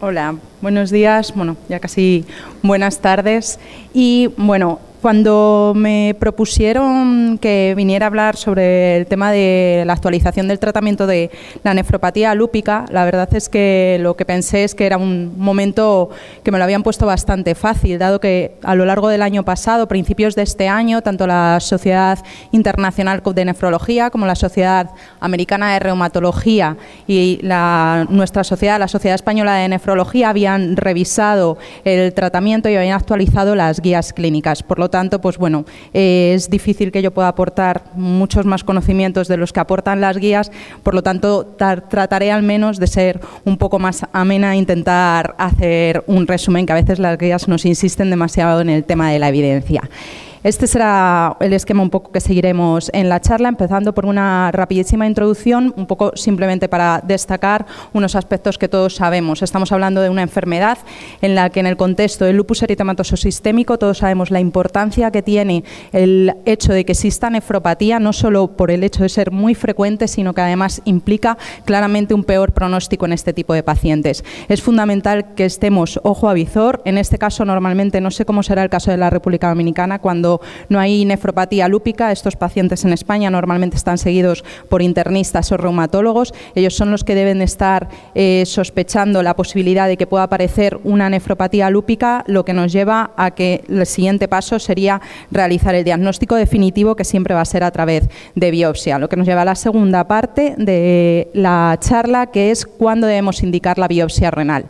Hola, buenos días, bueno, ya casi buenas tardes. Y bueno, cuando me propusieron que viniera a hablar sobre el tema de la actualización del tratamiento de la nefropatía lúpica, la verdad es que lo que pensé es que era un momento que me lo habían puesto bastante fácil, dado que a lo largo del año pasado, principios de este año, tanto la Sociedad Internacional de Nefrología como la Sociedad Americana de Reumatología y nuestra sociedad, la Sociedad Española de Nefrología, habían revisado el tratamiento y habían actualizado las guías clínicas. Por lo tanto, pues bueno, es difícil que yo pueda aportar muchos más conocimientos de los que aportan las guías, por lo tanto, trataré al menos de ser un poco más amena e intentar hacer un resumen, que a veces las guías nos insisten demasiado en el tema de la evidencia. Este será el esquema un poco que seguiremos en la charla, empezando por una rapidísima introducción, un poco simplemente para destacar unos aspectos que todos sabemos. Estamos hablando de una enfermedad en la que en el contexto del lupus eritematoso sistémico todos sabemos la importancia que tiene el hecho de que exista nefropatía, no solo por el hecho de ser muy frecuente, sino que además implica claramente un peor pronóstico en este tipo de pacientes. Es fundamental que estemos ojo a visor. En este caso, normalmente, no sé cómo será el caso de la República Dominicana, cuando no hay nefropatía lúpica, estos pacientes en España normalmente están seguidos por internistas o reumatólogos. Ellos son los que deben estar sospechando la posibilidad de que pueda aparecer una nefropatía lúpica, lo que nos lleva a que el siguiente paso sería realizar el diagnóstico definitivo, que siempre va a ser a través de biopsia, lo que nos lleva a la segunda parte de la charla, que es cuándo debemos indicar la biopsia renal.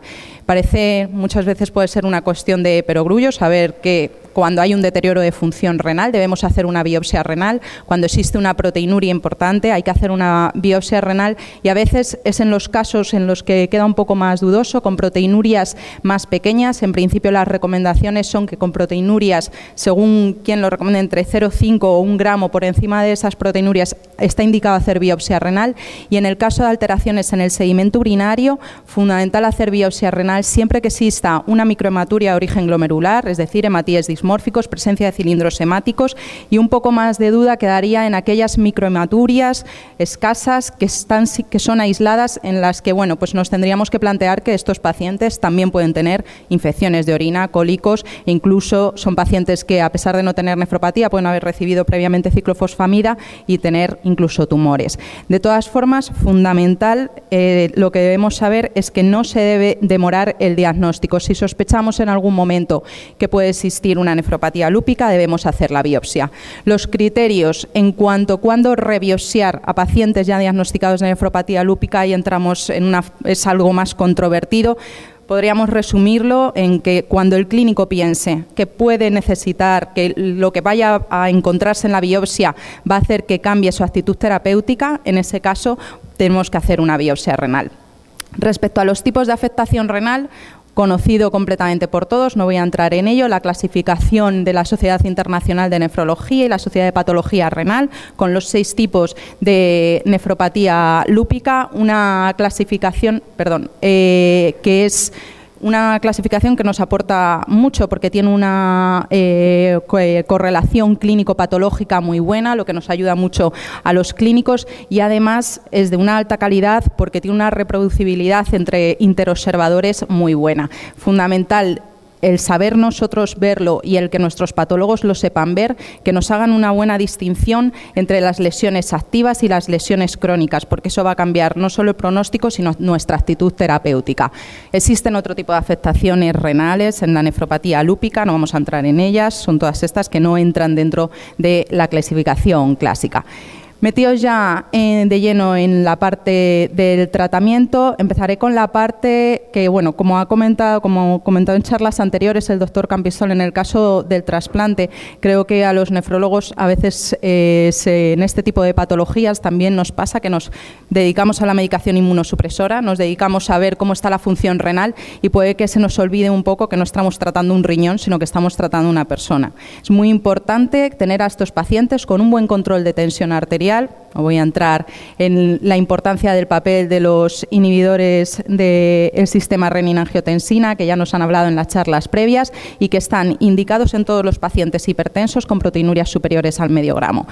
Parece, muchas veces puede ser una cuestión de perogrullo, saber que cuando hay un deterioro de función renal debemos hacer una biopsia renal, cuando existe una proteinuria importante hay que hacer una biopsia renal, y a veces es en los casos en los que queda un poco más dudoso, con proteinurias más pequeñas. En principio las recomendaciones son que con proteinurias, según quien lo recomienda, entre 0,5 o 1 gramo por encima de esas proteinurias está indicado hacer biopsia renal, y en el caso de alteraciones en el sedimento urinario, fundamental hacer biopsia renal siempre que exista una microhematuria de origen glomerular, es decir, hematíes dismórficos, presencia de cilindros hemáticos, y un poco más de duda quedaría en aquellas microhematurias escasas que son aisladas, en las que bueno, pues nos tendríamos que plantear que estos pacientes también pueden tener infecciones de orina, cólicos, e incluso son pacientes que, a pesar de no tener nefropatía, pueden haber recibido previamente ciclofosfamida y tener incluso tumores. De todas formas, fundamental, lo que debemos saber es que no se debe demorar el diagnóstico. Si sospechamos en algún momento que puede existir una nefropatía lúpica, debemos hacer la biopsia. Los criterios en cuanto a cuándo rebiopsiar a pacientes ya diagnosticados de nefropatía lúpica, y entramos en es algo más controvertido. Podríamos resumirlo en que cuando el clínico piense que puede necesitar, que lo que vaya a encontrarse en la biopsia va a hacer que cambie su actitud terapéutica, en ese caso tenemos que hacer una biopsia renal. Respecto a los tipos de afectación renal, conocido completamente por todos, no voy a entrar en ello, la clasificación de la Sociedad Internacional de Nefrología y la Sociedad de Patología Renal, con los 6 tipos de nefropatía lúpica, una clasificación, que es una clasificación que nos aporta mucho porque tiene una correlación clínico-patológica muy buena, lo que nos ayuda mucho a los clínicos, y además es de una alta calidad porque tiene una reproducibilidad entre interobservadores muy buena. Fundamental el saber nosotros verlo y el que nuestros patólogos lo sepan ver, que nos hagan una buena distinción entre las lesiones activas y las lesiones crónicas, porque eso va a cambiar no solo el pronóstico, sino nuestra actitud terapéutica. Existen otro tipo de afectaciones renales en la nefropatía lúpica, no vamos a entrar en ellas, son todas estas que no entran dentro de la clasificación clásica. Metidos ya de lleno en la parte del tratamiento, empezaré con la parte que, bueno, como comentado en charlas anteriores el doctor Campisol, en el caso del trasplante, creo que a los nefrólogos a veces en este tipo de patologías también nos pasa que nos dedicamos a la medicación inmunosupresora, nos dedicamos a ver cómo está la función renal y puede que se nos olvide un poco que no estamos tratando un riñón, sino que estamos tratando una persona. Es muy importante tener a estos pacientes con un buen control de tensión arterial. No voy a entrar en la importancia del papel de los inhibidores del sistema renina-angiotensina, que ya nos han hablado en las charlas previas y que están indicados en todos los pacientes hipertensos con proteinurias superiores al medio gramo.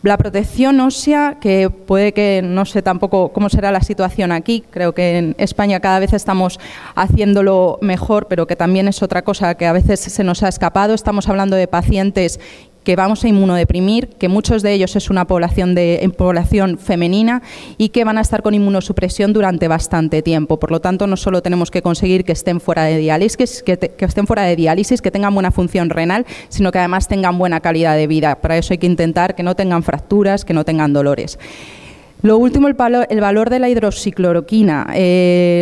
La protección ósea, que puede que no sé tampoco cómo será la situación aquí, creo que en España cada vez estamos haciéndolo mejor, pero que también es otra cosa que a veces se nos ha escapado. Estamos hablando de pacientes que vamos a inmunodeprimir, que muchos de ellos es una población femenina y que van a estar con inmunosupresión durante bastante tiempo. Por lo tanto, no solo tenemos que conseguir que estén fuera de diálisis, que tengan buena función renal, sino que además tengan buena calidad de vida. Para eso hay que intentar que no tengan fracturas, que no tengan dolores. Lo último, el valor de la hidroxicloroquina.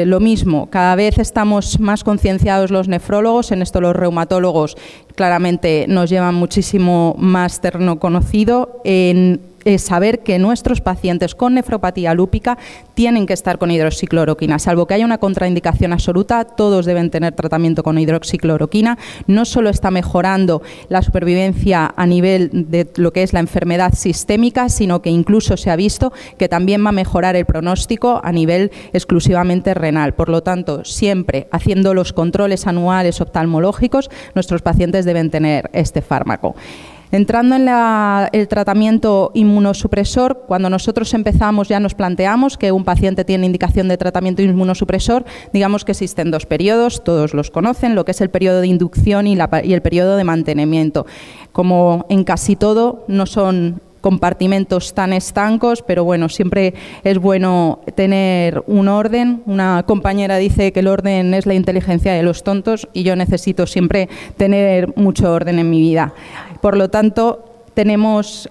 Lo mismo, cada vez estamos más concienciados los nefrólogos, en esto los reumatólogos claramente nos llevan muchísimo más terreno conocido en saber que nuestros pacientes con nefropatía lúpica tienen que estar con hidroxicloroquina. Salvo que haya una contraindicación absoluta, todos deben tener tratamiento con hidroxicloroquina. No solo está mejorando la supervivencia a nivel de lo que es la enfermedad sistémica, sino que incluso se ha visto que también va a mejorar el pronóstico a nivel exclusivamente renal. Por lo tanto, siempre haciendo los controles anuales oftalmológicos, nuestros pacientes deben tener este fármaco. Entrando en el tratamiento inmunosupresor, cuando nosotros empezamos ya nos planteamos que un paciente tiene indicación de tratamiento inmunosupresor, digamos que existen dos periodos, todos los conocen, lo que es el periodo de inducción y el periodo de mantenimiento. Como en casi todo, no son compartimentos tan estancos, pero bueno, siempre es bueno tener un orden. Una compañera dice que el orden es la inteligencia de los tontos y yo necesito siempre tener mucho orden en mi vida. Por lo tanto, tenemos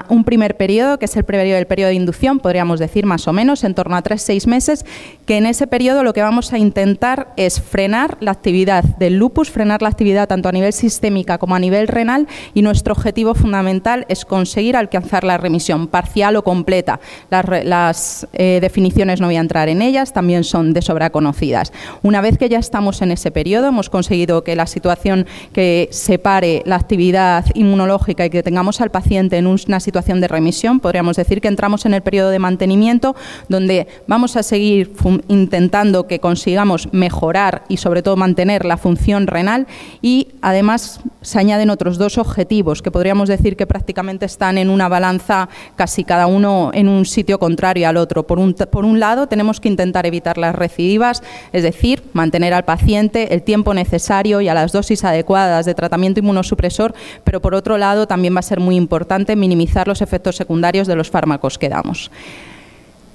un primer periodo, que es el periodo de inducción, podríamos decir más o menos, en torno a 3-6 meses, que en ese periodo lo que vamos a intentar es frenar la actividad del lupus, frenar la actividad tanto a nivel sistémica como a nivel renal, y nuestro objetivo fundamental es conseguir alcanzar la remisión parcial o completa. Las definiciones no voy a entrar en ellas, también son de sobra conocidas. Una vez que ya estamos en ese periodo, hemos conseguido que la situación que separe la actividad inmunológica y que tengamos al paciente en una situación de remisión, podríamos decir que entramos en el periodo de mantenimiento, donde vamos a seguir intentando que consigamos mejorar y sobre todo mantener la función renal, y además se añaden otros dos objetivos que podríamos decir que prácticamente están en una balanza, casi cada uno en un sitio contrario al otro. Por un lado, tenemos que intentar evitar las recidivas, es decir, mantener al paciente el tiempo necesario y a las dosis adecuadas de tratamiento inmunosupresor, pero por otro lado también va a ser muy importante minimizar los efectos secundarios de los fármacos que damos.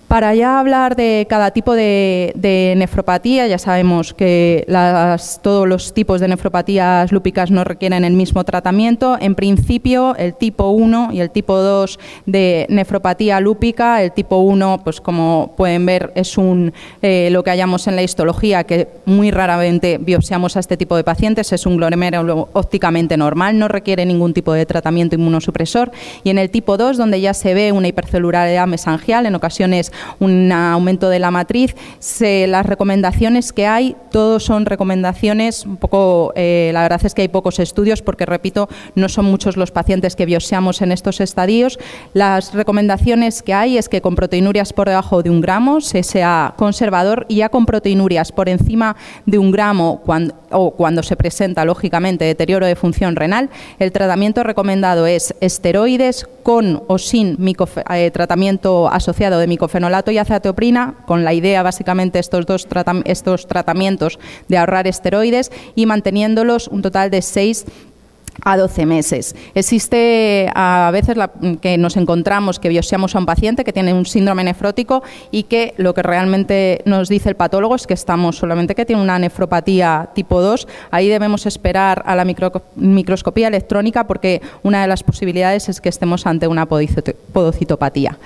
Para ya hablar de cada tipo de nefropatía, ya sabemos que todos los tipos de nefropatías lúpicas no requieren el mismo tratamiento. En principio, el tipo 1 y el tipo 2 de nefropatía lúpica, el tipo 1, pues como pueden ver, es lo que hallamos en la histología, que muy raramente biopsiamos a este tipo de pacientes, es un glomérulo ópticamente normal, no requiere ningún tipo de tratamiento inmunosupresor. Y en el tipo 2, donde ya se ve una hipercelularidad mesangial, en ocasiones un aumento de la matriz, las recomendaciones que hay, todos son recomendaciones un poco, la verdad es que hay pocos estudios porque, repito, no son muchos los pacientes que biopsiamos en estos estadios. Las recomendaciones que hay es que con proteinurias por debajo de 1 gramo se sea conservador, y ya con proteinurias por encima de 1 gramo cuando se presenta, lógicamente, deterioro de función renal, el tratamiento recomendado es esteroides con o sin tratamiento asociado de micofenolato y azathioprina, con la idea básicamente estos tratamientos de ahorrar esteroides y manteniéndolos un total de 6 a 12 meses. Existe a veces que nos encontramos que biopsiamos a un paciente que tiene un síndrome nefrótico y que lo que realmente nos dice el patólogo es que solamente que tiene una nefropatía tipo 2. Ahí debemos esperar a la microscopía electrónica, porque una de las posibilidades es que estemos ante una podocitopatía.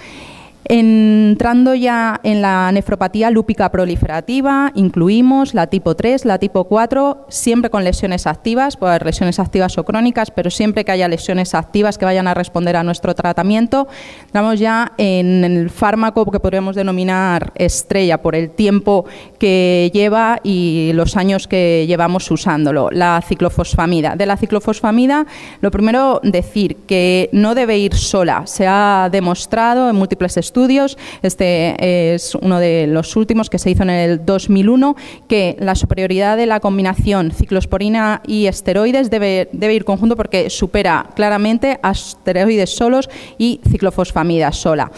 Entrando ya en la nefropatía lúpica proliferativa, incluimos la tipo 3, la tipo 4, siempre con lesiones activas, puede haber lesiones activas o crónicas, pero siempre que haya lesiones activas que vayan a responder a nuestro tratamiento. Entramos ya en el fármaco que podríamos denominar estrella por el tiempo que lleva y los años que llevamos usándolo, la ciclofosfamida. De la ciclofosfamida, lo primero decir que no debe ir sola, se ha demostrado en múltiples estudios estudios. Este es uno de los últimos que se hizo en el 2001, que la superioridad de la combinación ciclosporina y esteroides debe ir conjunto porque supera claramente a esteroides solos y ciclofosfamida sola.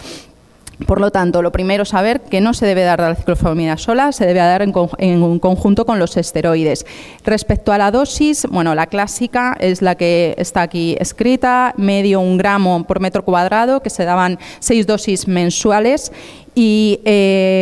Por lo tanto, lo primero es saber que no se debe dar la ciclofosfamida sola, se debe dar en conjunto con los esteroides. Respecto a la dosis, bueno, la clásica es la que está aquí escrita, medio 1 gramo por metro cuadrado, que se daban 6 dosis mensuales. Y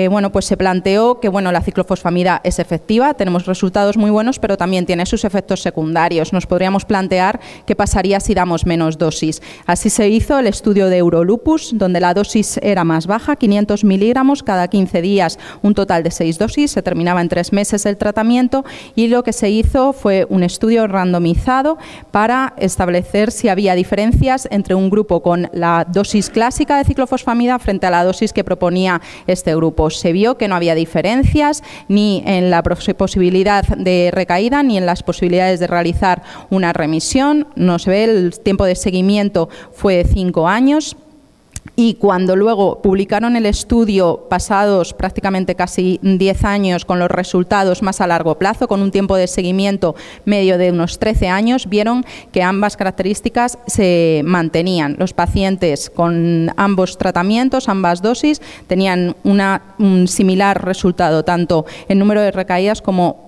bueno, pues se planteó que bueno, la ciclofosfamida es efectiva, tenemos resultados muy buenos, pero también tiene sus efectos secundarios. Nos podríamos plantear qué pasaría si damos menos dosis. Así se hizo el estudio de Eurolupus, donde la dosis era más baja, 500 miligramos cada 15 días, un total de 6 dosis, se terminaba en 3 meses el tratamiento, y lo que se hizo fue un estudio randomizado para establecer si había diferencias entre un grupo con la dosis clásica de ciclofosfamida frente a la dosis que proponía este grupo. Se vio que no había diferencias ni en la posibilidad de recaída ni en las posibilidades de realizar una remisión. No se ve, el tiempo de seguimiento fue de 5 años. Y cuando luego publicaron el estudio, pasados prácticamente casi 10 años, con los resultados más a largo plazo, con un tiempo de seguimiento medio de unos 13 años, vieron que ambas características se mantenían. Los pacientes con ambos tratamientos, ambas dosis, tenían un similar resultado, tanto en número de recaídas como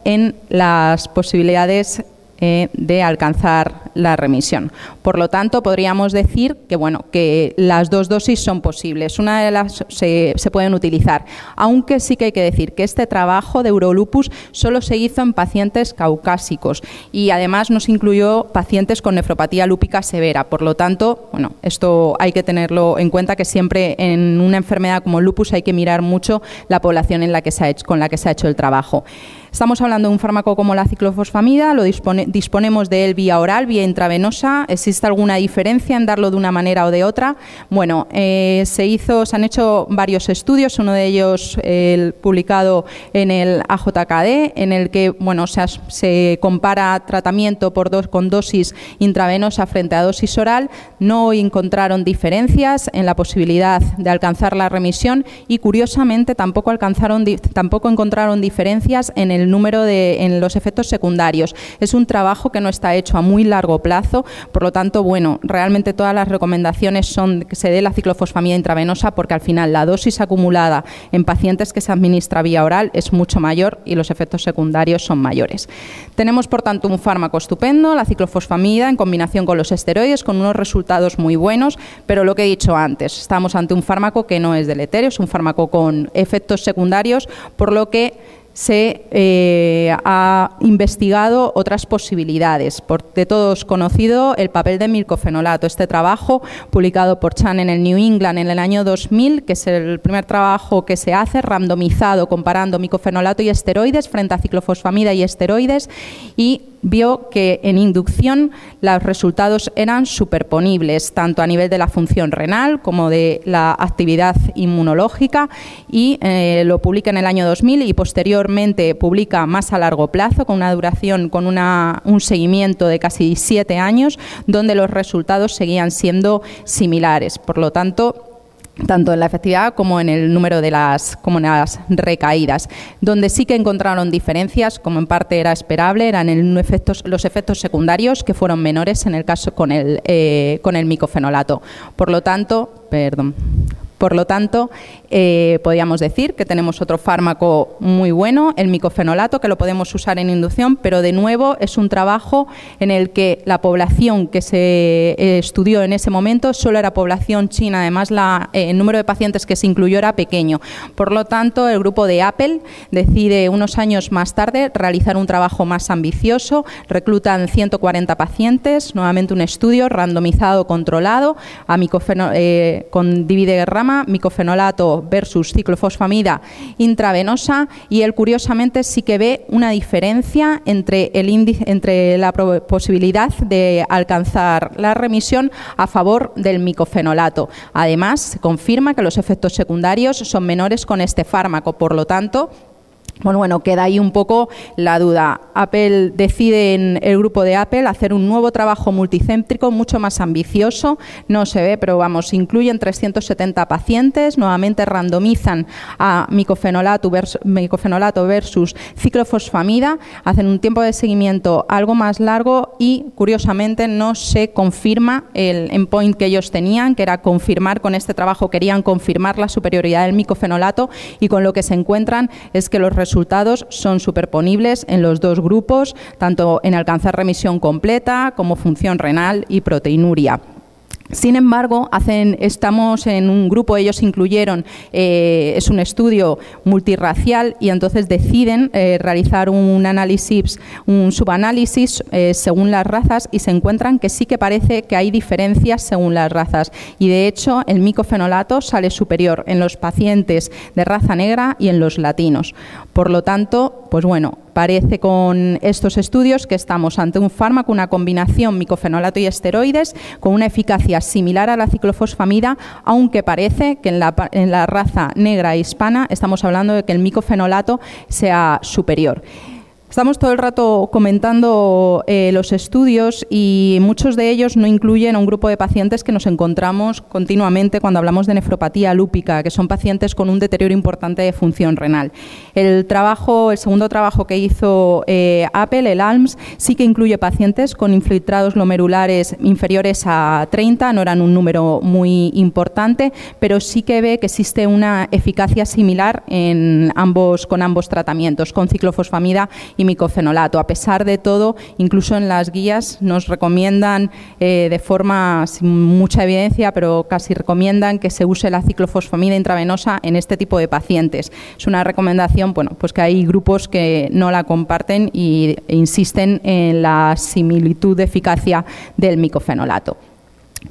en las posibilidades de alcanzar la remisión. Por lo tanto, podríamos decir que, bueno, que las dos dosis son posibles. Una de las se pueden utilizar, aunque sí que hay que decir que este trabajo de Eurolupus solo se hizo en pacientes caucásicos y además nos incluyó pacientes con nefropatía lúpica severa. Por lo tanto, bueno, esto hay que tenerlo en cuenta, que siempre en una enfermedad como el lupus hay que mirar mucho la población con la que se ha hecho el trabajo. Estamos hablando de un fármaco como la ciclofosfamida, lo disponemos de él vía oral, vía intravenosa. ¿Existe alguna diferencia en darlo de una manera o de otra? Bueno, se han hecho varios estudios, uno de ellos publicado en el AJKD, en el que bueno, se compara tratamiento con dosis intravenosa frente a dosis oral. No encontraron diferencias en la posibilidad de alcanzar la remisión y, curiosamente, tampoco encontraron diferencias en en los efectos secundarios. Es un trabajo que no está hecho a muy largo plazo, por lo tanto, bueno, realmente todas las recomendaciones son que se dé la ciclofosfamida intravenosa, porque al final la dosis acumulada en pacientes que se administra vía oral es mucho mayor y los efectos secundarios son mayores. Tenemos, por tanto, un fármaco estupendo, la ciclofosfamida, en combinación con los esteroides, con unos resultados muy buenos, pero lo que he dicho antes, estamos ante un fármaco que no es deleterio, es un fármaco con efectos secundarios, por lo que se ha investigado otras posibilidades. De todos conocido el papel de micofenolato. Este trabajo, publicado por Chan en el New England en el año 2000, que es el primer trabajo que se hace randomizado comparando micofenolato y esteroides frente a ciclofosfamida y esteroides, y vio que en inducción los resultados eran superponibles, tanto a nivel de la función renal como de la actividad inmunológica, y lo publica en el año 2000 y posteriormente publica más a largo plazo, con una duración, con un seguimiento de casi 7 años, donde los resultados seguían siendo similares. Por lo tanto, tanto en la efectividad como en el número de las recaídas. Donde sí que encontraron diferencias, como en parte era esperable, eran los efectos secundarios, que fueron menores en el caso con el micofenolato. Por lo tanto, podríamos decir que tenemos otro fármaco muy bueno, el micofenolato, que lo podemos usar en inducción, pero de nuevo es un trabajo en el que la población que se estudió en ese momento solo era población china, además el número de pacientes que se incluyó era pequeño. Por lo tanto, el grupo de Apple decide unos años más tarde realizar un trabajo más ambicioso, reclutan 140 pacientes, nuevamente un estudio randomizado controlado con dividerrama, micofenolato versus ciclofosfamida intravenosa, y él curiosamente sí que ve una diferencia entre la posibilidad de alcanzar la remisión a favor del micofenolato. Además, se confirma que los efectos secundarios son menores con este fármaco. Por lo tanto, Bueno, queda ahí un poco la duda. Apple decide en el grupo de Apple hacer un nuevo trabajo multicéntrico mucho más ambicioso. No se ve, pero vamos, incluyen 370 pacientes, nuevamente randomizan a micofenolato versus ciclofosfamida, hacen un tiempo de seguimiento algo más largo y, curiosamente, no se confirma el endpoint que ellos tenían, que era confirmar con este trabajo, querían confirmar la superioridad del micofenolato, y con lo que se encuentran es que los resultados son superponibles en los dos grupos, tanto en alcanzar remisión completa como función renal y proteinuria. Sin embargo, estamos en un grupo, ellos incluyeron, es un estudio multirracial, y entonces deciden realizar un análisis, un subanálisis según las razas, y se encuentran que sí que parece que hay diferencias según las razas, y de hecho el micofenolato sale superior en los pacientes de raza negra y en los latinos. Por lo tanto, pues bueno, parece con estos estudios que estamos ante un fármaco, una combinación micofenolato y esteroides, con una eficacia similar a la ciclofosfamida, aunque parece que en la raza negra e hispana estamos hablando de que el micofenolato sea superior. Estamos todo el rato comentando los estudios, y muchos de ellos no incluyen a un grupo de pacientes que nos encontramos continuamente cuando hablamos de nefropatía lúpica, que son pacientes con un deterioro importante de función renal. El segundo trabajo que hizo Apple, el ALMS, sí que incluye pacientes con infiltrados glomerulares inferiores a 30, no eran un número muy importante, pero sí que ve que existe una eficacia similar con ambos tratamientos, con ciclofosfamida y micofenolato. A pesar de todo, incluso en las guías nos recomiendan de forma sin mucha evidencia, pero casi recomiendan que se use la ciclofosfamida intravenosa en este tipo de pacientes. Es una recomendación, bueno, pues que hay grupos que no la comparten e insisten en la similitud de eficacia del micofenolato.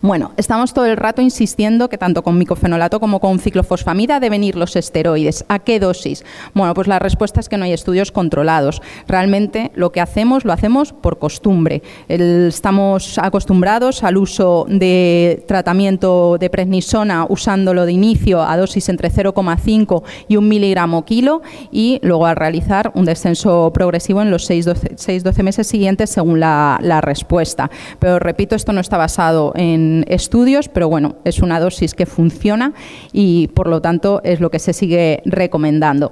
Bueno, estamos todo el rato insistiendo que tanto con micofenolato como con ciclofosfamida deben ir los esteroides. ¿A qué dosis? Bueno, pues la respuesta es que no hay estudios controlados. Realmente lo que hacemos, lo hacemos por costumbre. Estamos acostumbrados al uso de tratamiento de prednisona, usándolo de inicio a dosis entre 0,5 y 1 miligramo kilo, y luego al realizar un descenso progresivo en los 6-12 meses siguientes según la respuesta. Pero repito, esto no está basado en estudios, pero bueno, es una dosis que funciona y por lo tanto es lo que se sigue recomendando.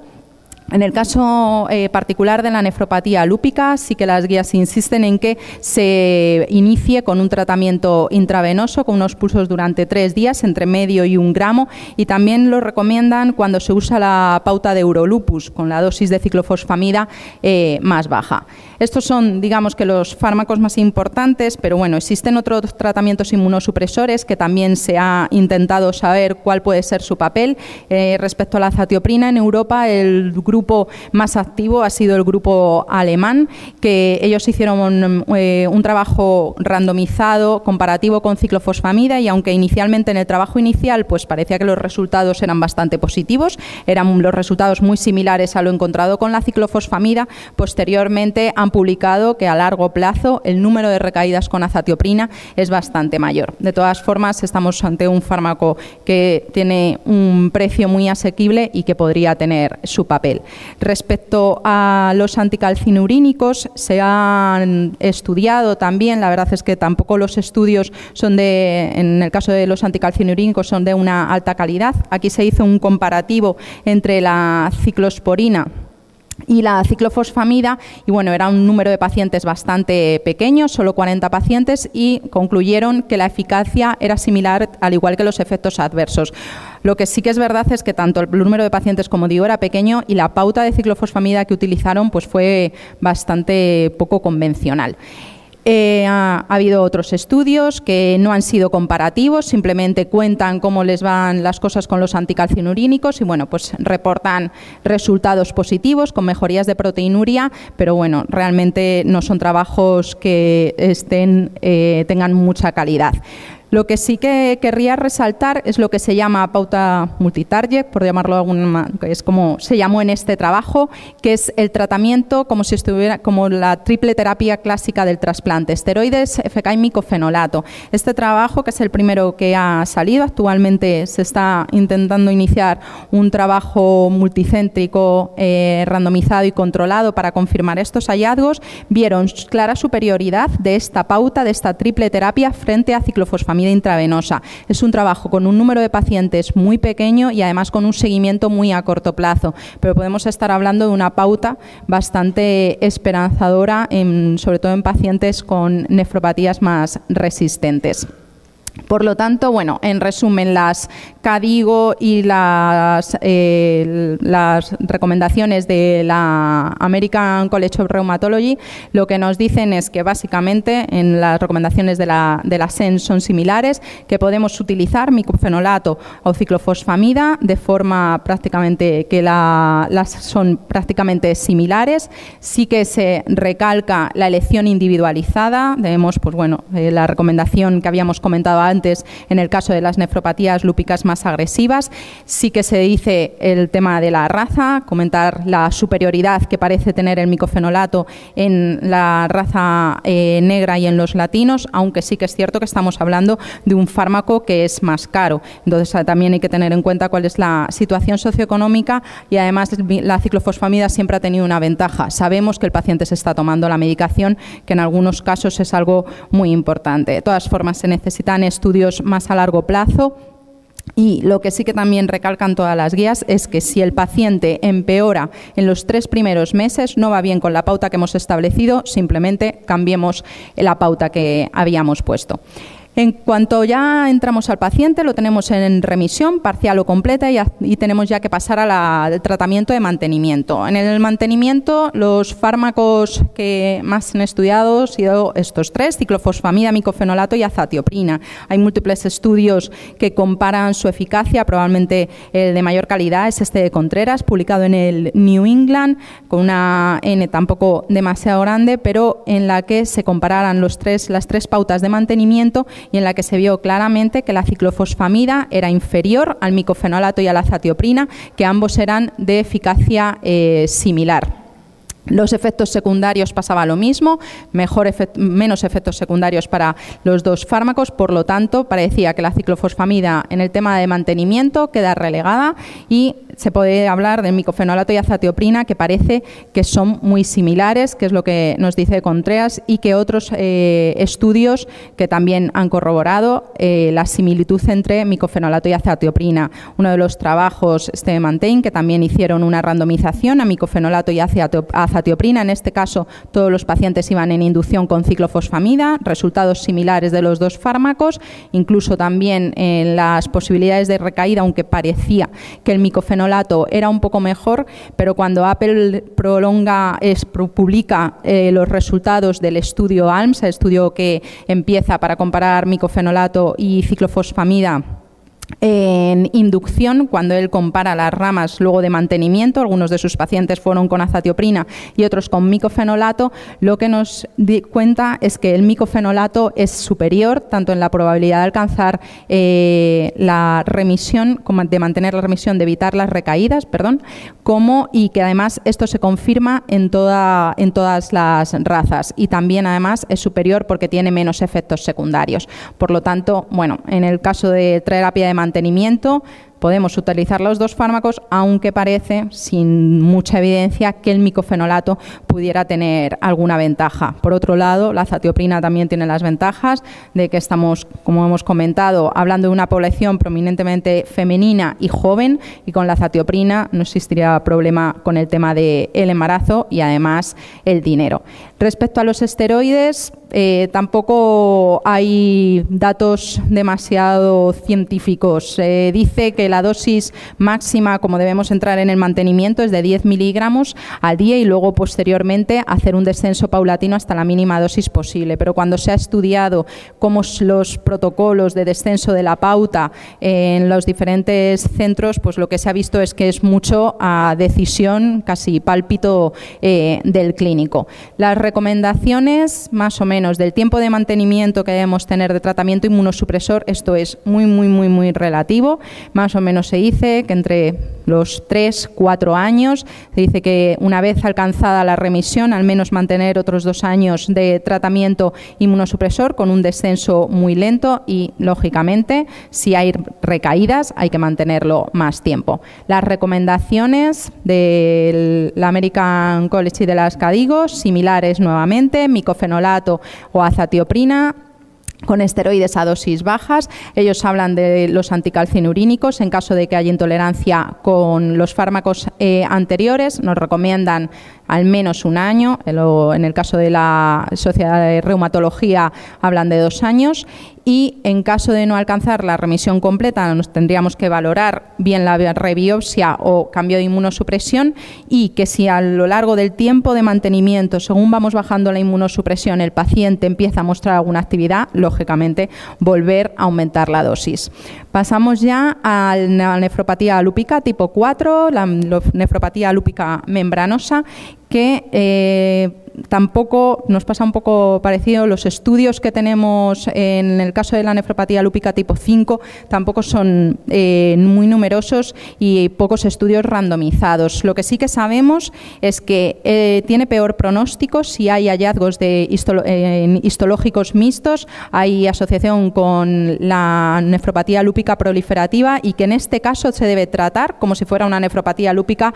En el caso particular de la nefropatía lúpica, sí que las guías insisten en que se inicie con un tratamiento intravenoso, con unos pulsos durante 3 días, entre medio y 1 gramo, y también lo recomiendan cuando se usa la pauta de Eurolupus, con la dosis de ciclofosfamida más baja. Estos son, digamos, que los fármacos más importantes, pero bueno, existen otros tratamientos inmunosupresores que también se ha intentado saber cuál puede ser su papel. Respecto a la azatioprina, en Europa el grupo más activo ha sido el grupo alemán, que ellos hicieron un trabajo randomizado comparativo con ciclofosfamida, y aunque inicialmente en el trabajo inicial pues parecía que los resultados eran bastante positivos, eran los resultados muy similares a lo encontrado con la ciclofosfamida, posteriormente han publicado que a largo plazo el número de recaídas con azatioprina es bastante mayor. De todas formas, estamos ante un fármaco que tiene un precio muy asequible y que podría tener su papel. Respecto a los anticalcinurínicos, se han estudiado también, la verdad es que tampoco los estudios son en el caso de los anticalcinurínicos son de una alta calidad. Aquí se hizo un comparativo entre la ciclosporina y la ciclofosfamida, y bueno, era un número de pacientes bastante pequeño, solo 40 pacientes, y concluyeron que la eficacia era similar, al igual que los efectos adversos. Lo que sí que es verdad es que tanto el número de pacientes, como digo, era pequeño, y la pauta de ciclofosfamida que utilizaron pues fue bastante poco convencional. Ha habido otros estudios que no han sido comparativos, simplemente cuentan cómo les van las cosas con los anticalcinurínicos y bueno, pues reportan resultados positivos con mejorías de proteinuria, pero bueno, realmente no son trabajos que tengan mucha calidad. Lo que sí que querría resaltar es lo que se llama pauta multitarget, por llamarlo de alguna, que es como se llamó en este trabajo, que es el tratamiento como si estuviera como la triple terapia clásica del trasplante: esteroides, FK y micofenolato. Este trabajo, que es el primero que ha salido, actualmente se está intentando iniciar un trabajo multicéntrico, randomizado y controlado para confirmar estos hallazgos, vieron clara superioridad de esta pauta, de esta triple terapia frente a ciclofosfamida intravenosa. Es un trabajo con un número de pacientes muy pequeño y además con un seguimiento muy a corto plazo, pero podemos estar hablando de una pauta bastante esperanzadora, sobre todo en pacientes con nefropatías más resistentes. Por lo tanto, bueno, en resumen, las KDIGO y las recomendaciones de la American College of Rheumatology lo que nos dicen es que básicamente en las recomendaciones de la SENS son similares, que podemos utilizar micofenolato o ciclofosfamida de forma prácticamente que las son prácticamente similares. Sí que se recalca la elección individualizada. Debemos, pues bueno, la recomendación que habíamos comentado antes en el caso de las nefropatías lúpicas más agresivas. Sí que se dice el tema de la raza, comentar la superioridad que parece tener el micofenolato en la raza negra y en los latinos, aunque sí que es cierto que estamos hablando de un fármaco que es más caro. Entonces también hay que tener en cuenta cuál es la situación socioeconómica, y además la ciclofosfamida siempre ha tenido una ventaja. Sabemos que el paciente se está tomando la medicación, que en algunos casos es algo muy importante. De todas formas, se necesitan estudios más a largo plazo. Y lo que sí que también recalcan todas las guías es que si el paciente empeora en los 3 primeros meses, no va bien con la pauta que hemos establecido, simplemente cambiemos la pauta que habíamos puesto. En cuanto ya entramos al paciente, lo tenemos en remisión parcial o completa y tenemos ya que pasar al tratamiento de mantenimiento. En el mantenimiento, los fármacos que más se han estudiado han sido estos 3, ciclofosfamida, micofenolato y azatioprina. Hay múltiples estudios que comparan su eficacia, probablemente el de mayor calidad es este de Contreras, publicado en el New England, con una N tampoco demasiado grande, pero en la que se compararan las tres pautas de mantenimiento, y en la que se vio claramente que la ciclofosfamida era inferior al micofenolato y a la azatioprina, que ambos eran de eficacia similar. Los efectos secundarios pasaba lo mismo, menos efectos secundarios para los dos fármacos, por lo tanto parecía que la ciclofosfamida en el tema de mantenimiento queda relegada, y se puede hablar del micofenolato y azatioprina, que parece que son muy similares, que es lo que nos dice Contreras, y que otros estudios que también han corroborado la similitud entre micofenolato y azatioprina. Uno de los trabajos de Mantain, que también hicieron una randomización a micofenolato y azatioprina, en este caso todos los pacientes iban en inducción con ciclofosfamida, resultados similares de los dos fármacos, incluso también en las posibilidades de recaída, aunque parecía que el micofenolato era un poco mejor, pero cuando Apple publica los resultados del estudio ALMS, el estudio que empieza para comparar micofenolato y ciclofosfamida en inducción, cuando él compara las ramas luego de mantenimiento, algunos de sus pacientes fueron con azatioprina y otros con micofenolato, lo que nos cuenta es que el micofenolato es superior tanto en la probabilidad de alcanzar la remisión, como de mantener la remisión, de evitar las recaídas, y que además esto se confirma en todas las razas, y también además es superior porque tiene menos efectos secundarios. Por lo tanto, bueno, en el caso de terapia de mantenimiento podemos utilizar los dos fármacos, aunque parece, sin mucha evidencia, que el micofenolato pudiera tener alguna ventaja. Por otro lado, la azatioprina también tiene las ventajas de que estamos, como hemos comentado, hablando de una población prominentemente femenina y joven, y con la azatioprina no existiría problema con el tema del embarazo y además el dinero. Respecto a los esteroides, tampoco hay datos demasiado científicos. Dice que la dosis máxima, como debemos entrar en el mantenimiento, es de 10 miligramos al día y luego posteriormente hacer un descenso paulatino hasta la mínima dosis posible. Pero cuando se ha estudiado cómo los protocolos de descenso de la pauta en los diferentes centros, pues lo que se ha visto es que es mucho a decisión, casi pálpito del clínico. Las recomendaciones, más o menos, del tiempo de mantenimiento que debemos tener de tratamiento inmunosupresor, esto es muy relativo. Más o menos se dice que entre los 3-4 años, se dice que una vez alcanzada la remisión, al menos mantener otros 2 años de tratamiento inmunosupresor con un descenso muy lento y, lógicamente, si hay recaídas, hay que mantenerlo más tiempo. Las recomendaciones de la American College y de las KDIGO, similares nuevamente, micofenolato o azatioprina, con esteroides a dosis bajas. Ellos hablan de los anticalcinurínicos. En caso de que haya intolerancia con los fármacos anteriores, nos recomiendan al menos 1 año. En el caso de la Sociedad de Reumatología hablan de 2 años. Y en caso de no alcanzar la remisión completa, nos tendríamos que valorar bien la rebiopsia o cambio de inmunosupresión, y que si a lo largo del tiempo de mantenimiento, según vamos bajando la inmunosupresión, el paciente empieza a mostrar alguna actividad, lógicamente volver a aumentar la dosis. Pasamos ya a la nefropatía lúpica tipo 4, la nefropatía lúpica membranosa, que tampoco nos pasa un poco parecido. Los estudios que tenemos en el caso de la nefropatía lúpica tipo 5 tampoco son muy numerosos y pocos estudios randomizados. Lo que sí que sabemos es que tiene peor pronóstico si hay hallazgos de histológicos mixtos, hay asociación con la nefropatía lúpica proliferativa, y que en este caso se debe tratar como si fuera una nefropatía lúpica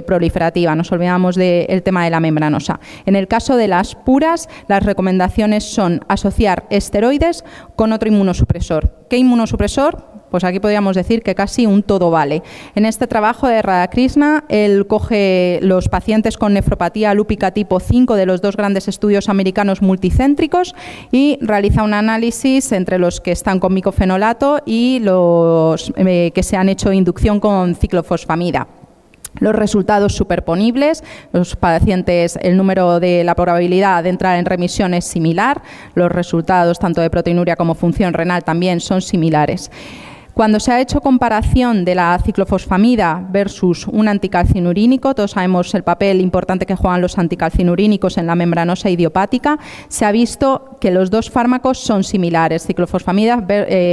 proliferativa. Nos olvidamos del tema de la membranosa. En el caso de las puras, las recomendaciones son asociar esteroides con otro inmunosupresor. ¿Qué inmunosupresor? Pues aquí podríamos decir que casi un todo vale. En este trabajo de Radhakrishna, él coge los pacientes con nefropatía lúpica tipo 5 de los 2 grandes estudios americanos multicéntricos y realiza un análisis entre los que están con micofenolato y los que se han hecho inducción con ciclofosfamida. Los resultados superponibles, los pacientes, el número de la probabilidad de entrar en remisión es similar, los resultados tanto de proteinuria como función renal también son similares. Cuando se ha hecho comparación de la ciclofosfamida versus un anticalcinurínico, todos sabemos el papel importante que juegan los anticalcinurínicos en la membranosa idiopática, se ha visto que los 2 fármacos son similares, ciclofosfamida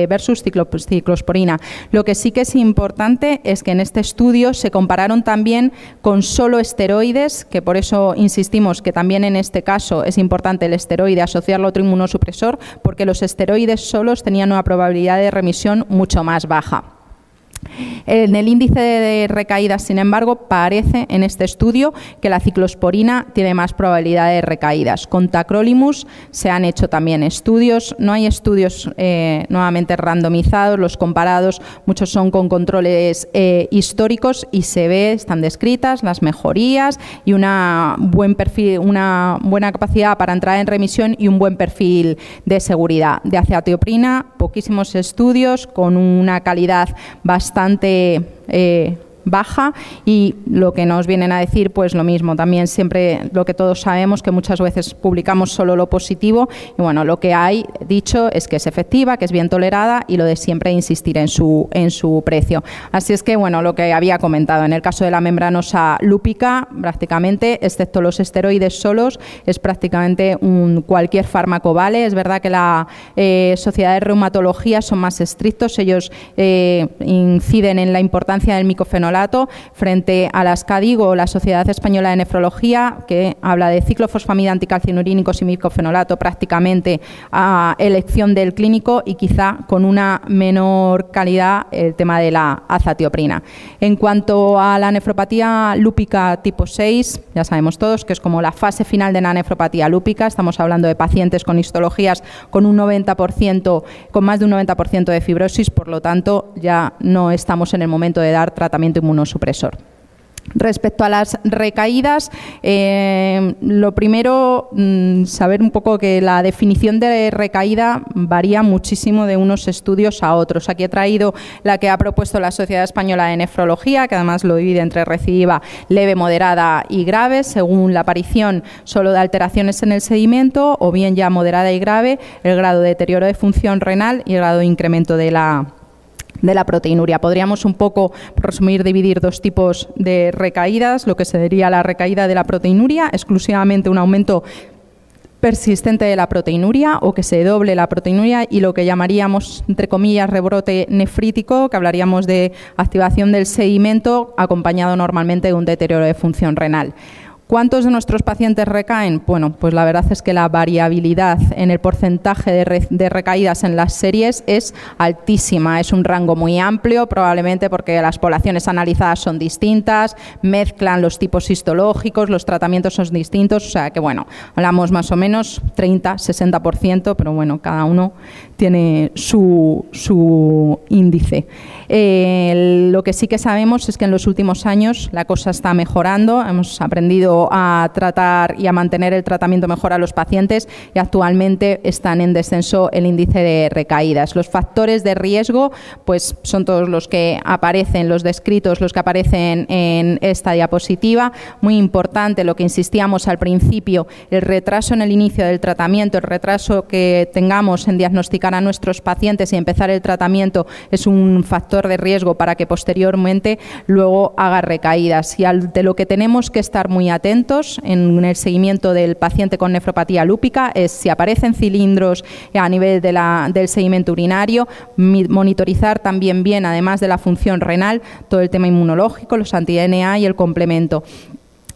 versus ciclosporina. Lo que sí que es importante es que en este estudio se compararon también con solo esteroides, que por eso insistimos que también en este caso es importante el esteroide asociarlo a otro inmunosupresor, porque los esteroides solos tenían una probabilidad de remisión mucho más baja. En el índice de recaídas, sin embargo, parece en este estudio que la ciclosporina tiene más probabilidad de recaídas. Con tacrolimus se han hecho también estudios, no hay estudios nuevamente randomizados, los comparados muchos son con controles históricos y se ve, están descritas las mejorías y una buena capacidad para entrar en remisión y un buen perfil de seguridad. De azatioprina, poquísimos estudios con una calidad bastante baja, y lo que nos vienen a decir pues lo mismo, también siempre lo que todos sabemos, que muchas veces publicamos solo lo positivo, y bueno, lo que hay dicho es que es efectiva, que es bien tolerada, y lo de siempre insistir en su precio. Así es que bueno, lo que había comentado, en el caso de la membranosa lúpica, prácticamente, excepto los esteroides solos, es prácticamente cualquier fármaco vale. Es verdad que la Sociedad de Reumatología son más estrictos, ellos inciden en la importancia del micofenolato frente a las KDIGO, la Sociedad Española de Nefrología, que habla de ciclofosfamida, anticalcinurínicos y micofenolato prácticamente a elección del clínico, y quizá con una menor calidad el tema de la azatioprina. En cuanto a la nefropatía lúpica tipo 6, ya sabemos todos que es como la fase final de la nefropatía lúpica. Estamos hablando de pacientes con histologías con un 90%, con más de un 90% de fibrosis, por lo tanto ya no estamos en el momento de dar tratamiento inmunosupresor. Respecto a las recaídas, lo primero, saber un poco que la definición de recaída varía muchísimo de unos estudios a otros. Aquí he traído la que ha propuesto la Sociedad Española de Nefrología, que además lo divide entre recidiva, leve, moderada y grave, según la aparición solo de alteraciones en el sedimento, o bien ya moderada y grave, el grado de deterioro de función renal y el grado de incremento de la proteinuria. Podríamos un poco, por resumir, dividir dos tipos de recaídas, lo que sería la recaída de la proteinuria, exclusivamente un aumento persistente de la proteinuria o que se doble la proteinuria, y lo que llamaríamos, entre comillas, rebrote nefrítico, que hablaríamos de activación del sedimento acompañado normalmente de un deterioro de función renal. ¿Cuántos de nuestros pacientes recaen? Bueno, pues la verdad es que la variabilidad en el porcentaje de recaídas en las series es altísima. Es un rango muy amplio, probablemente porque las poblaciones analizadas son distintas, mezclan los tipos histológicos, los tratamientos son distintos, o sea que bueno, hablamos más o menos 30-60%, pero bueno, cada uno tiene su índice. Lo que sí que sabemos es que en los últimos años la cosa está mejorando, hemos aprendido a tratar y a mantener el tratamiento mejor a los pacientes y actualmente están en descenso el índice de recaídas. Los factores de riesgo pues son todos los que aparecen, los descritos, los que aparecen en esta diapositiva. Muy importante lo que insistíamos al principio, el retraso en el inicio del tratamiento, el retraso que tengamos en diagnosticar a nuestros pacientes y empezar el tratamiento es un factor de riesgo para que posteriormente luego haga recaídas. Y de lo que tenemos que estar muy atentos en el seguimiento del paciente con nefropatía lúpica es si aparecen cilindros a nivel del sedimento urinario, monitorizar también bien, además de la función renal, todo el tema inmunológico, los anti-DNA y el complemento.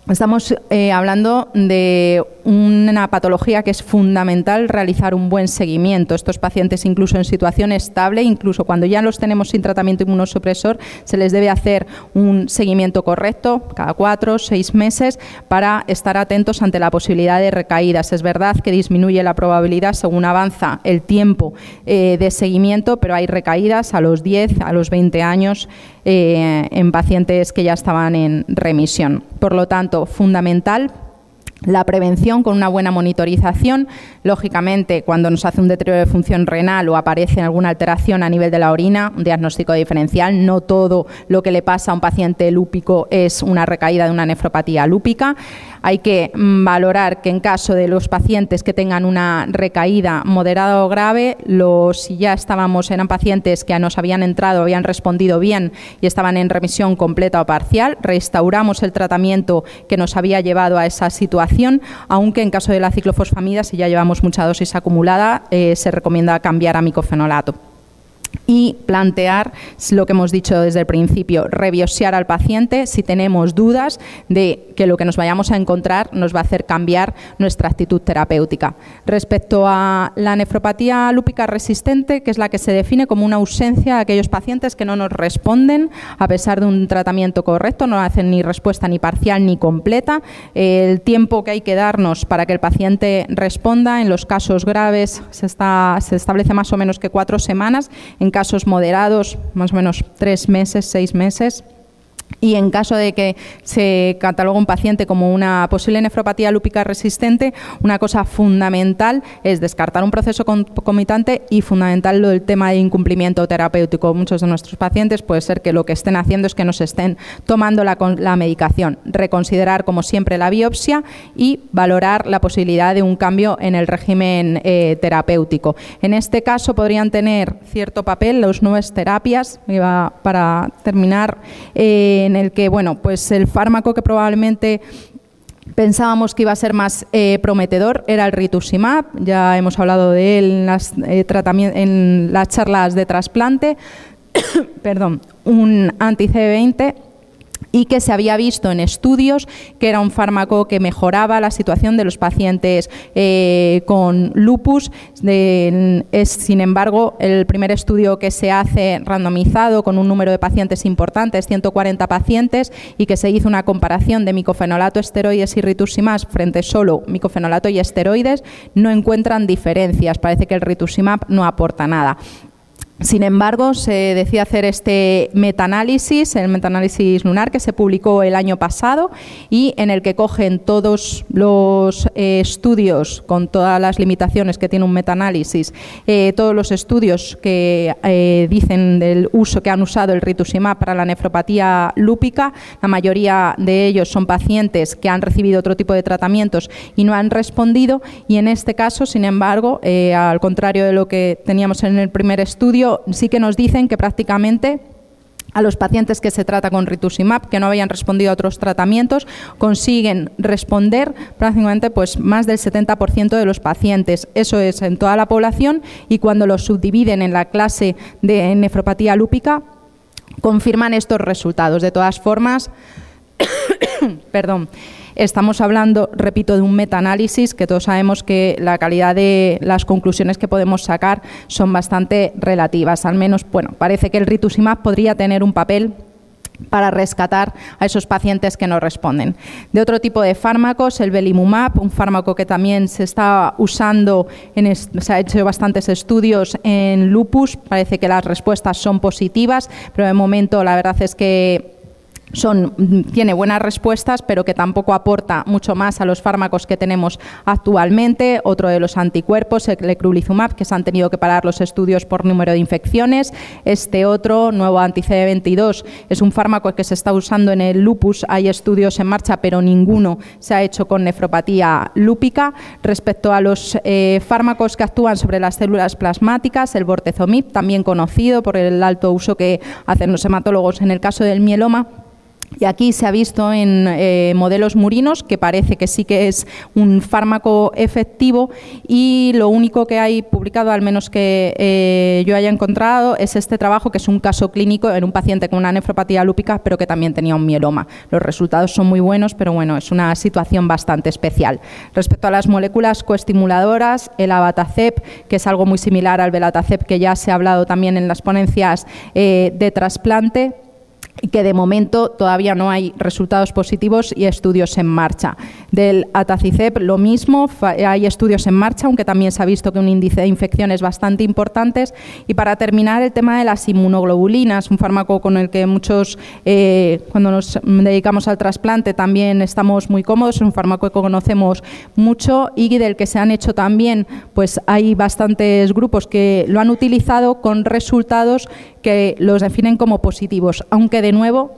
Estamos hablando de una patología que es fundamental realizar un buen seguimiento. Estos pacientes, incluso en situación estable, incluso cuando ya los tenemos sin tratamiento inmunosupresor, se les debe hacer un seguimiento correcto cada 4 o 6 meses para estar atentos ante la posibilidad de recaídas. Es verdad que disminuye la probabilidad según avanza el tiempo de seguimiento, pero hay recaídas a los 10, a los 20 años en pacientes que ya estaban en remisión. Por lo tanto, fundamental la prevención con una buena monitorización. Lógicamente, cuando nos hace un deterioro de función renal o aparece alguna alteración a nivel de la orina, un diagnóstico diferencial. No todo lo que le pasa a un paciente lúpico es una recaída de una nefropatía lúpica. Hay que valorar que en caso de los pacientes que tengan una recaída moderada o grave, si ya eran pacientes que nos habían entrado, habían respondido bien y estaban en remisión completa o parcial, restauramos el tratamiento que nos había llevado a esa situación, aunque en caso de la ciclofosfamida, si ya llevamos mucha dosis acumulada, se recomienda cambiar a micofenolato. Y plantear lo que hemos dicho desde el principio, rebiopsiar al paciente si tenemos dudas de que lo que nos vayamos a encontrar nos va a hacer cambiar nuestra actitud terapéutica. Respecto a la nefropatía lúpica resistente, que es la que se define como una ausencia de aquellos pacientes que no nos responden a pesar de un tratamiento correcto, no hacen ni respuesta ni parcial ni completa. El tiempo que hay que darnos para que el paciente responda, en los casos graves se establece más o menos que 4 semanas, en casos moderados más o menos 3 meses, 6 meses. Y en caso de que se catalogue un paciente como una posible nefropatía lúpica resistente, una cosa fundamental es descartar un proceso concomitante y fundamental lo del tema de incumplimiento terapéutico. Muchos de nuestros pacientes puede ser que lo que estén haciendo es que nos estén tomando la medicación. Reconsiderar, como siempre, la biopsia y valorar la posibilidad de un cambio en el régimen terapéutico. En este caso podrían tener cierto papel las nuevas terapias, para terminar, en el que, bueno, pues el fármaco que probablemente pensábamos que iba a ser más prometedor era el rituximab. Ya hemos hablado de él en las charlas de trasplante, perdón, un anti-CD20, y que se había visto en estudios que era un fármaco que mejoraba la situación de los pacientes con lupus. Es, sin embargo, el primer estudio que se hace randomizado con un número de pacientes importantes, 140 pacientes, y que se hizo una comparación de micofenolato, esteroides y rituximab frente solo micofenolato y esteroides, no encuentran diferencias. Parece que el rituximab no aporta nada. Sin embargo, se decide hacer este metaanálisis, el metaanálisis lunar, que se publicó el año pasado y en el que cogen todos los estudios, con todas las limitaciones que tiene un metaanálisis, todos los estudios que dicen del uso que han usado el rituximab para la nefropatía lúpica. La mayoría de ellos son pacientes que han recibido otro tipo de tratamientos y no han respondido, y en este caso, sin embargo, al contrario de lo que teníamos en el primer estudio, sí que nos dicen que prácticamente a los pacientes que se trata con rituximab, que no habían respondido a otros tratamientos, consiguen responder prácticamente pues más del 70% de los pacientes. Eso es en toda la población, y cuando los subdividen en la clase de nefropatía lúpica, confirman estos resultados. De todas formas, perdón, estamos hablando, repito, de un metaanálisis que todos sabemos que la calidad de las conclusiones que podemos sacar son bastante relativas. Al menos, bueno, parece que el rituximab podría tener un papel para rescatar a esos pacientes que no responden. De otro tipo de fármacos, el belimumab, un fármaco que también se está usando, se ha hecho bastantes estudios en lupus, parece que las respuestas son positivas, pero de momento la verdad es que tiene buenas respuestas, pero que tampoco aporta mucho más a los fármacos que tenemos actualmente. Otro de los anticuerpos, el lecrulizumab, que se han tenido que parar los estudios por número de infecciones. Este otro, nuevo anti-CD22, es un fármaco que se está usando en el lupus. Hay estudios en marcha, pero ninguno se ha hecho con nefropatía lúpica. Respecto a los fármacos que actúan sobre las células plasmáticas, el bortezomib, también conocido por el alto uso que hacen los hematólogos en el caso del mieloma. Y aquí se ha visto en modelos murinos que parece que sí que es un fármaco efectivo, y lo único que hay publicado, al menos que yo haya encontrado, es este trabajo, que es un caso clínico en un paciente con una nefropatía lúpica, pero que también tenía un mieloma. Los resultados son muy buenos, pero bueno, es una situación bastante especial. Respecto a las moléculas coestimuladoras, el abatacept, que es algo muy similar al belatacept, que ya se ha hablado también en las ponencias de trasplante, y que de momento todavía no hay resultados positivos y estudios en marcha. Del atacicept lo mismo, hay estudios en marcha, aunque también se ha visto que un índice de infecciones bastante importantes. Y para terminar, el tema de las inmunoglobulinas, un fármaco con el que muchos, cuando nos dedicamos al trasplante, también estamos muy cómodos, es un fármaco que conocemos mucho y del que se han hecho también, pues hay bastantes grupos que lo han utilizado con resultados que los definen como positivos, aunque de nuevo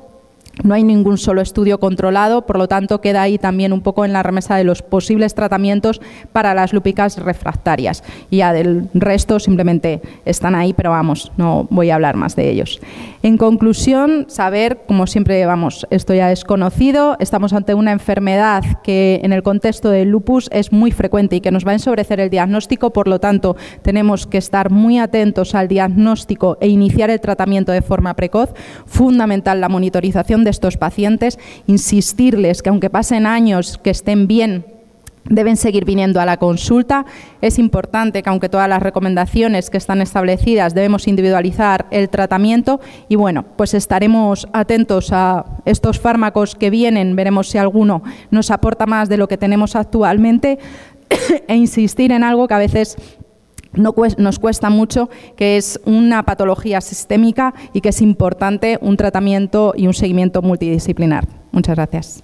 no hay ningún solo estudio controlado, por lo tanto queda ahí también un poco en la remesa de los posibles tratamientos para las lúpicas refractarias. Y ya del resto simplemente están ahí, pero vamos, no voy a hablar más de ellos. En conclusión, saber, como siempre, vamos, esto ya es conocido, estamos ante una enfermedad que en el contexto del lupus es muy frecuente y que nos va a ensobrecer el diagnóstico, por lo tanto tenemos que estar muy atentos al diagnóstico e iniciar el tratamiento de forma precoz. Fundamental la monitorización de estos pacientes, insistirles que aunque pasen años, que estén bien, deben seguir viniendo a la consulta. Es importante que, aunque todas las recomendaciones que están establecidas, debemos individualizar el tratamiento y bueno, pues estaremos atentos a estos fármacos que vienen, veremos si alguno nos aporta más de lo que tenemos actualmente e insistir en algo que a veces nos cuesta mucho, que es una patología sistémica y que es importante un tratamiento y un seguimiento multidisciplinar. Muchas gracias.